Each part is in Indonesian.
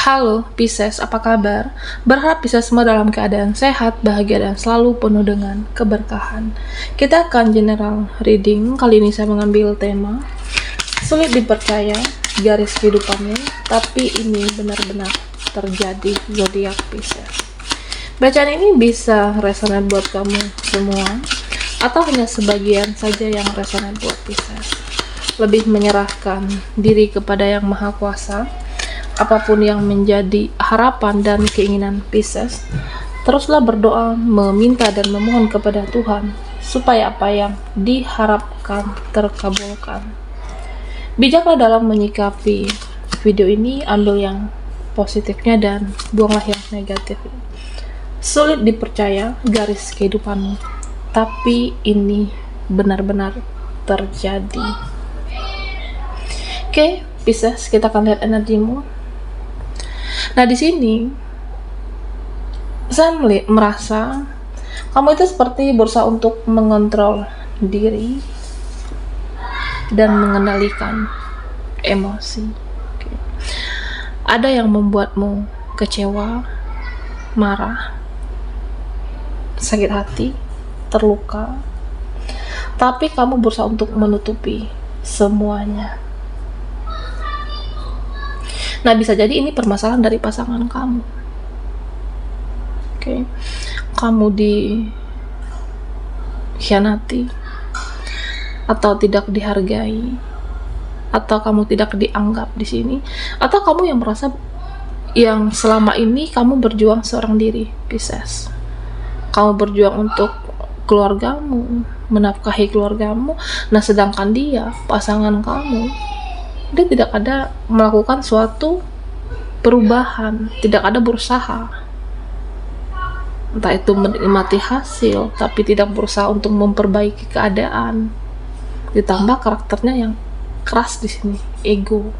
Halo Pisces, apa kabar? Berharap Pisces semua dalam keadaan sehat, bahagia, dan selalu penuh dengan keberkahan. Kita akan general reading. Kali ini saya mengambil tema sulit dipercaya, garis kehidupanmu, tapi ini benar-benar terjadi, zodiak Pisces. Bacaan ini bisa resonan buat kamu semua, atau hanya sebagian saja yang resonan buat Pisces. Lebih menyerahkan diri kepada Yang Maha Kuasa. Apapun yang menjadi harapan dan keinginan Pisces, teruslah berdoa, meminta dan memohon kepada Tuhan supaya apa yang diharapkan terkabulkan. Bijaklah dalam menyikapi video ini, ambil yang positifnya dan buanglah yang negatif. Sulit dipercaya, garis kehidupanmu, tapi ini benar-benar terjadi. Oke, Pisces, kita akan lihat energimu. Nah, di sini saya merasa kamu itu seperti berusaha untuk mengontrol diri dan mengendalikan emosi. Oke. Ada yang membuatmu kecewa, marah, sakit hati, terluka, tapi kamu berusaha untuk menutupi semuanya. Nah, bisa jadi ini permasalahan dari pasangan kamu. Oke. Kamu dikhianati, atau tidak dihargai, atau kamu tidak dianggap di sini, atau kamu yang merasa yang selama ini kamu berjuang seorang diri, Pisces. Kamu berjuang untuk keluargamu, menafkahi keluargamu. Nah, sedangkan dia, pasangan kamu, dia tidak ada melakukan suatu perubahan, tidak ada berusaha, entah itu menikmati hasil, tapi tidak berusaha untuk memperbaiki keadaan. Ditambah karakternya yang keras di sini, ego.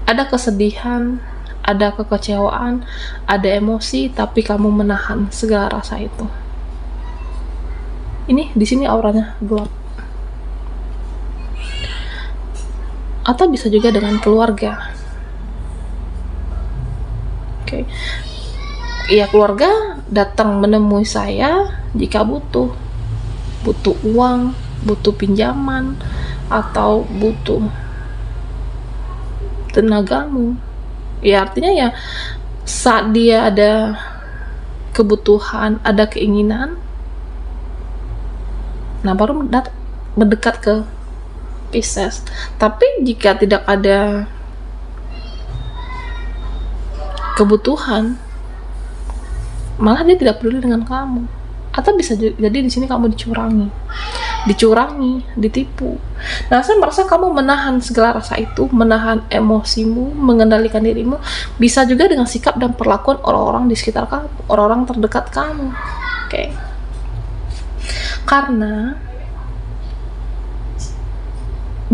Ada kesedihan, ada kekecewaan, ada emosi, tapi kamu menahan segala rasa itu. Ini di sini auranya gelap. Atau bisa juga dengan keluarga. Oke. Ya, keluarga datang menemui saya jika butuh uang, butuh pinjaman, atau butuh tenagamu. Ya, artinya ya saat dia ada kebutuhan, ada keinginan, nah baru mendekat ke Pisces. Tapi jika tidak ada kebutuhan, malah dia tidak peduli dengan kamu. Atau bisa jadi di sini kamu dicurangi, ditipu. Nah, saya merasa kamu menahan segala rasa itu, menahan emosimu, mengendalikan dirimu, bisa juga dengan sikap dan perlakuan orang-orang di sekitar kamu, orang-orang terdekat kamu. Oke. Karena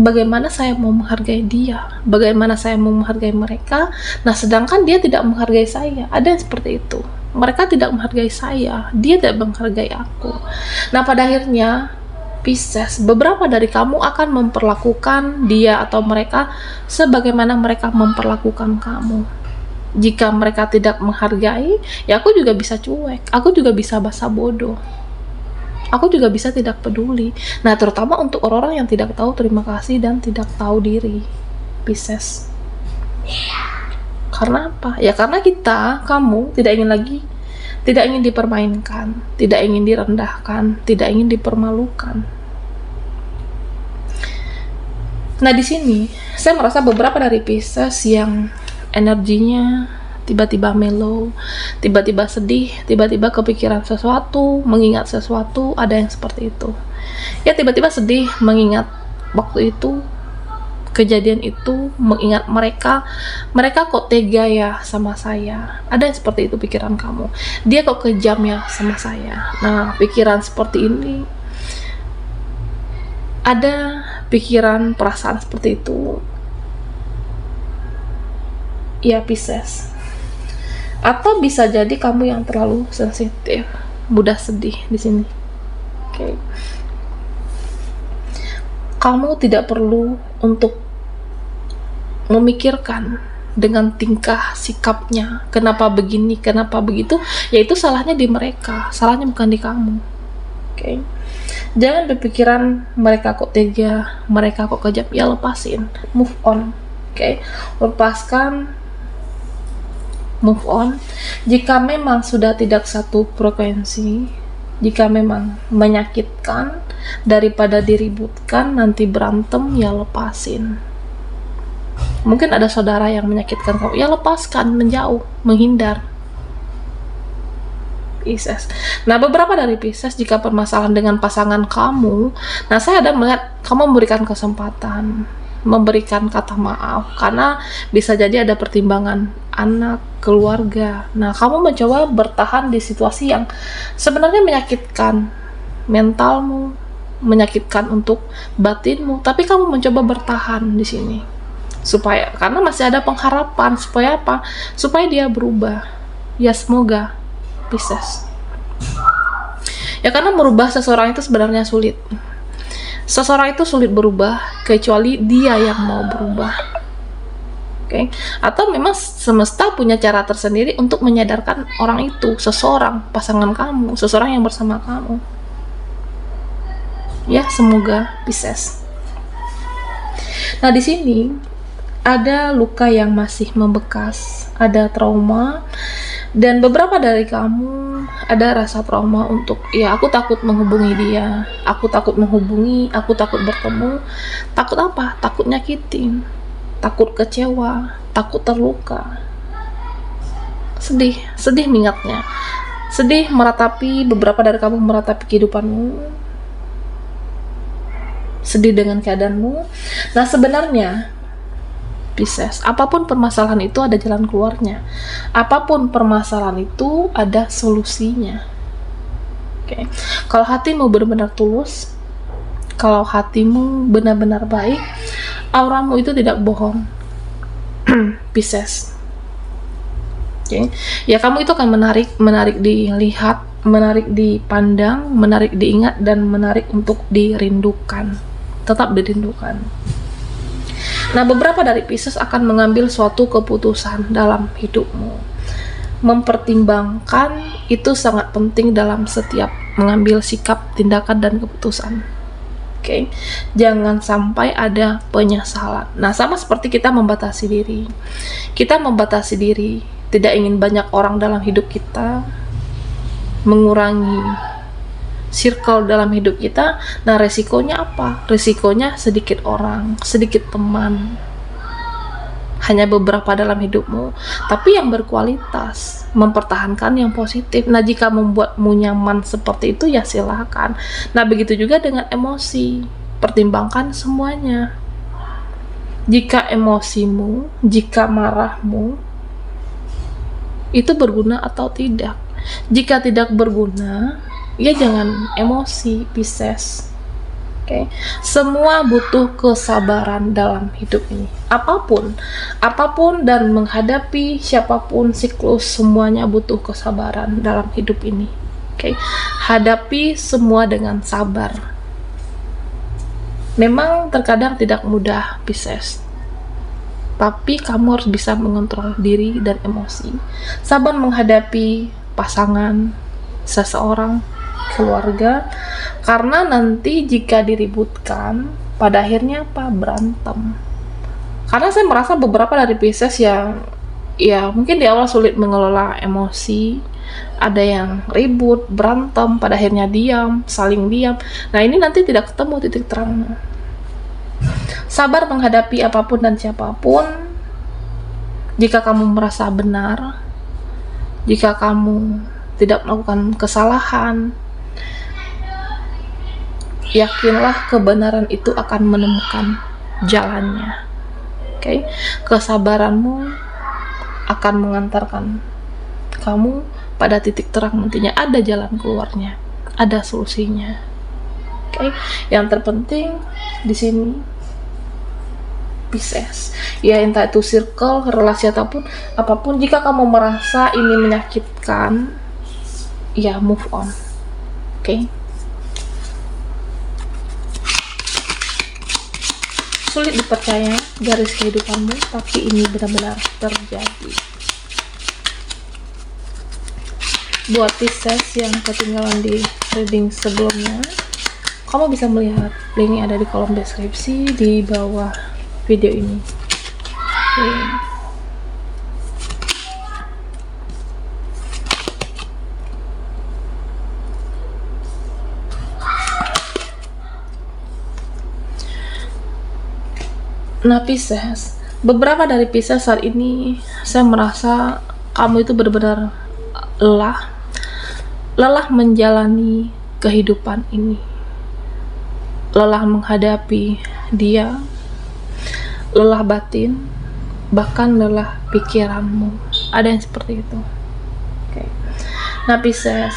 bagaimana saya mau menghargai dia, bagaimana saya mau menghargai mereka. Nah, sedangkan dia tidak menghargai saya. Ada yang seperti itu. Mereka tidak menghargai saya, dia tidak menghargai aku. Nah, pada akhirnya Pisces, beberapa dari kamu akan memperlakukan dia atau mereka sebagaimana mereka memperlakukan kamu. Jika mereka tidak menghargai, ya aku juga bisa cuek, aku juga bisa basa bodoh, aku juga bisa tidak peduli. Nah, terutama untuk orang-orang yang tidak tahu terima kasih dan tidak tahu diri, Pisces. Karena apa? Ya karena kamu tidak ingin dipermainkan, tidak ingin direndahkan, tidak ingin dipermalukan. Nah, di sini saya merasa beberapa dari Pisces yang energinya tiba-tiba mellow, tiba-tiba sedih, tiba-tiba kepikiran sesuatu, mengingat sesuatu. Ada yang seperti itu. Ya, tiba-tiba sedih mengingat waktu itu, kejadian itu, mengingat mereka kok tega ya sama saya. Ada yang seperti itu pikiran kamu. Dia kok kejam ya sama saya. Nah, pikiran seperti ini, ada pikiran, perasaan seperti itu, ya Pisces. Atau bisa jadi kamu yang terlalu sensitif, mudah sedih di sini. Oke. Kamu tidak perlu untuk memikirkan dengan tingkah sikapnya, kenapa begini, kenapa begitu, yaitu salahnya di mereka, salahnya bukan di kamu. Oke. Jangan berpikiran mereka kok tega, mereka kok kejam, ya lepasin, move on. Oke. Lepaskan, move on. Jika memang sudah tidak satu frekuensi, jika memang menyakitkan, daripada diributkan nanti berantem, ya lepasin. Mungkin ada saudara yang menyakitkan kamu, ya lepaskan, menjauh, menghindar. Pisces. Nah, beberapa dari Pisces, jika permasalahan dengan pasangan kamu, nah saya ada melihat kamu memberikan kesempatan, memberikan kata maaf, karena bisa jadi ada pertimbangan anak, keluarga. Nah, kamu mencoba bertahan di situasi yang sebenarnya menyakitkan mentalmu, menyakitkan untuk batinmu, tapi kamu mencoba bertahan di sini. Supaya, karena masih ada pengharapan, supaya apa? Supaya dia berubah. Ya semoga, Pisces. Ya karena merubah seseorang itu sebenarnya sulit. Seseorang itu sulit berubah kecuali dia yang mau berubah. Oke? Atau memang semesta punya cara tersendiri untuk menyadarkan orang itu, seseorang, pasangan kamu, seseorang yang bersama kamu. Ya, semoga, Pisces. Nah, di sini ada luka yang masih membekas, ada trauma, dan beberapa dari kamu ada rasa trauma untuk, ya aku takut menghubungi dia, aku takut menghubungi, aku takut bertemu. Takut apa? Takut nyakitin, takut kecewa, takut terluka. Sedih mengingatnya, sedih meratapi, beberapa dari kamu meratapi kehidupanmu, sedih dengan keadaanmu. Nah, sebenarnya Pisces, apapun permasalahan itu ada jalan keluarnya. Apapun permasalahan itu ada solusinya. Oke. Kalau hatimu benar-benar tulus, kalau hatimu benar-benar baik, auramu itu tidak bohong. Pisces. Oke. Ya kamu itu akan menarik dilihat, menarik dipandang, menarik diingat, dan menarik untuk dirindukan. Tetap dirindukan. Nah, beberapa dari Pisces akan mengambil suatu keputusan dalam hidupmu. Mempertimbangkan itu sangat penting dalam setiap mengambil sikap, tindakan, dan keputusan. Oke, jangan sampai ada penyesalan. Nah, sama seperti kita membatasi diri. Kita membatasi diri, tidak ingin banyak orang dalam hidup kita, mengurangi circle dalam hidup kita. Nah, resikonya apa? Resikonya sedikit orang, sedikit teman, hanya beberapa dalam hidupmu, tapi yang berkualitas, mempertahankan yang positif. Nah, jika membuatmu nyaman seperti itu, ya silakan. Nah, begitu juga dengan emosi, pertimbangkan semuanya. Jika emosimu, jika marahmu itu berguna atau tidak. Jika tidak berguna, ya jangan emosi, Pisces. Oke. Semua butuh kesabaran dalam hidup ini. Apapun dan menghadapi siapapun siklus, semuanya butuh kesabaran dalam hidup ini. Oke. Hadapi semua dengan sabar. Memang terkadang tidak mudah, Pisces. Tapi kamu harus bisa mengontrol diri dan emosi. Sabar menghadapi pasangan, seseorang, keluarga, karena nanti jika diributkan pada akhirnya apa? Berantem. Karena saya merasa beberapa dari Pisces yang ya mungkin di awal sulit mengelola emosi, ada yang ribut, berantem, pada akhirnya diam, saling diam. Nah, ini nanti tidak ketemu titik terangnya. Sabar menghadapi apapun dan siapapun. Jika kamu merasa benar, jika kamu tidak melakukan kesalahan, yakinlah kebenaran itu akan menemukan jalannya. Oke, kesabaranmu akan mengantarkan kamu pada titik terang nantinya. Ada jalan keluarnya, ada solusinya. Oke, yang terpenting di sini Pisces, ya entah itu circle, relasi ataupun apapun, jika kamu merasa ini menyakitkan, ya move on. Oke. Sulit dipercaya garis kehidupanmu, tapi ini benar-benar terjadi. Buat Pisces yang ketinggalan di reading sebelumnya, kamu bisa melihat link ada di kolom deskripsi di bawah video ini. Oke. Nah, Pisces, beberapa dari Pisces saat ini saya merasa kamu itu benar-benar lelah menjalani kehidupan ini, lelah menghadapi dia, lelah batin, bahkan lelah pikiranmu. Ada yang seperti itu. Oke. Nah, Pisces,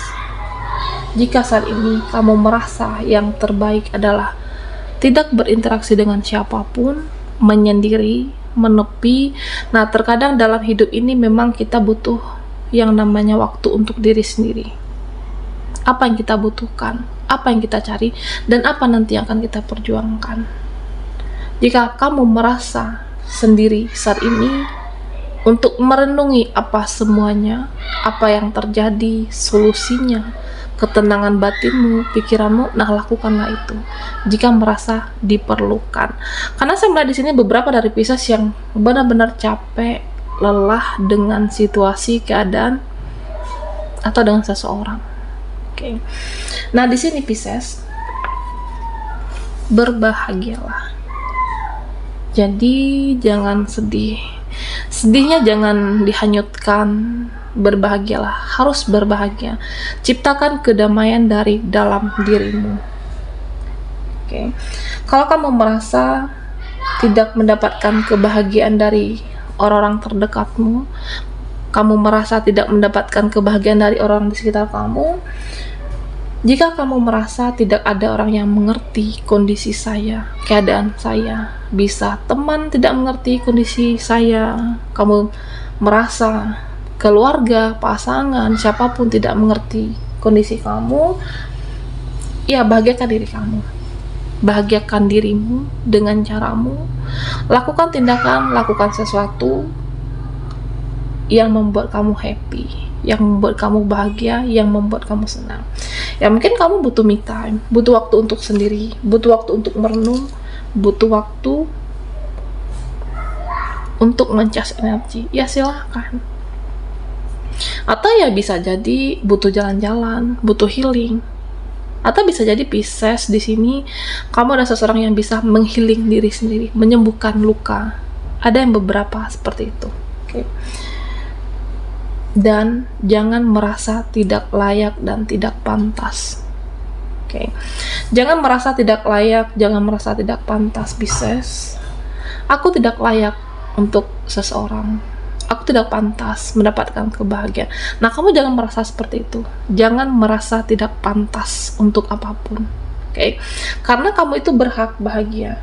jika saat ini kamu merasa yang terbaik adalah tidak berinteraksi dengan siapapun, menyendiri, menepi. Nah, terkadang dalam hidup ini memang kita butuh yang namanya waktu untuk diri sendiri. Apa yang kita butuhkan, apa yang kita cari, dan apa nanti yang akan kita perjuangkan. Jika kamu merasa sendiri saat ini, untuk merenungi apa semuanya, apa yang terjadi, solusinya, ketenangan batinmu, pikiranmu, nah lakukanlah itu jika merasa diperlukan. Karena saya melihat di sini beberapa dari Pisces yang benar-benar capek, lelah dengan situasi, keadaan, atau dengan seseorang. Oke. Nah, di sini Pisces, berbahagialah. Jadi jangan sedih. Sedihnya jangan dihanyutkan. Berbahagialah, harus berbahagia. Ciptakan kedamaian dari dalam dirimu. Oke. Kalau kamu merasa tidak mendapatkan kebahagiaan dari orang-orang terdekatmu, kamu merasa tidak mendapatkan kebahagiaan dari orang di sekitar kamu, jika kamu merasa tidak ada orang yang mengerti kondisi saya, keadaan saya, bisa teman tidak mengerti kondisi saya, kamu merasa keluarga, pasangan, siapapun tidak mengerti kondisi kamu, ya bahagiakan diri kamu. Bahagiakan dirimu dengan caramu. Lakukan tindakan, lakukan sesuatu yang membuat kamu happy, yang membuat kamu bahagia, yang membuat kamu senang. Ya mungkin kamu butuh me time, butuh waktu untuk sendiri, butuh waktu untuk merenung, butuh waktu untuk mencas energi. Ya silahkan. Atau ya bisa jadi butuh jalan-jalan, butuh healing. Atau bisa jadi Pisces di sini kamu ada seseorang yang bisa menghealing diri sendiri, menyembuhkan luka. Ada yang beberapa seperti itu. Oke. Dan jangan merasa tidak layak dan tidak pantas. Oke. Jangan merasa tidak layak, jangan merasa tidak pantas, Pisces. Aku tidak layak untuk seseorang. Aku tidak pantas mendapatkan kebahagiaan. Nah, kamu jangan merasa seperti itu. Jangan merasa tidak pantas untuk apapun. Oke. Karena kamu itu berhak bahagia.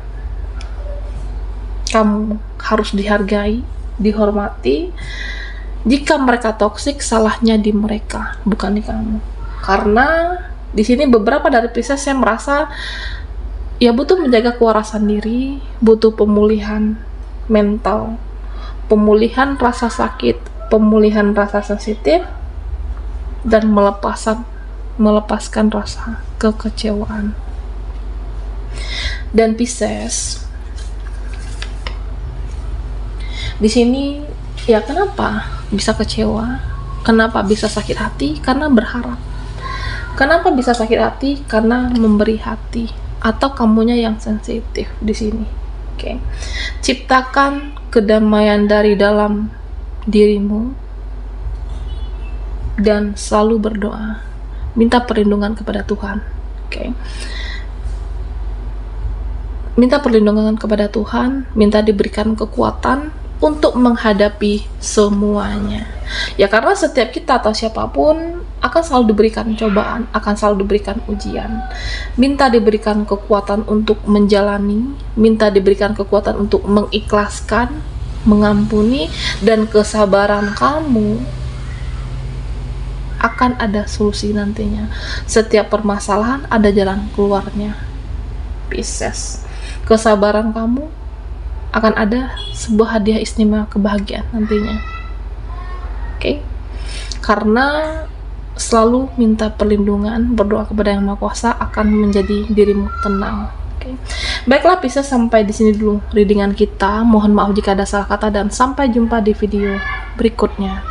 Kamu harus dihargai, dihormati. Jika mereka toksik, salahnya di mereka, bukan di kamu. Karena di sini beberapa dari Pisces saya merasa ya butuh menjaga kewarasan diri, butuh pemulihan mental, pemulihan rasa sakit, pemulihan rasa sensitif, dan melepaskan rasa kekecewaan. Dan Pisces di sini ya kenapa bisa kecewa? Kenapa bisa sakit hati? Karena berharap. Kenapa bisa sakit hati? Karena memberi hati. Atau kamunya yang sensitif di sini. Oke. Ciptakan kedamaian dari dalam dirimu dan selalu berdoa. Minta perlindungan kepada Tuhan. Oke. Minta perlindungan kepada Tuhan, minta diberikan kekuatan untuk menghadapi semuanya. Ya karena setiap kita atau siapapun akan selalu diberikan cobaan, akan selalu diberikan ujian. Minta diberikan kekuatan untuk menjalani, minta diberikan kekuatan untuk mengikhlaskan, mengampuni, dan kesabaran kamu akan ada solusi nantinya. Setiap permasalahan ada jalan keluarnya, Pisces. Kesabaran kamu akan ada sebuah hadiah istimewa kebahagiaan nantinya. Oke? Karena selalu minta perlindungan, berdoa kepada Yang Maha Kuasa akan menjadi dirimu tenang. Oke. Baiklah Pisces, sampai di sini dulu readingan kita. Mohon maaf jika ada salah kata dan sampai jumpa di video berikutnya.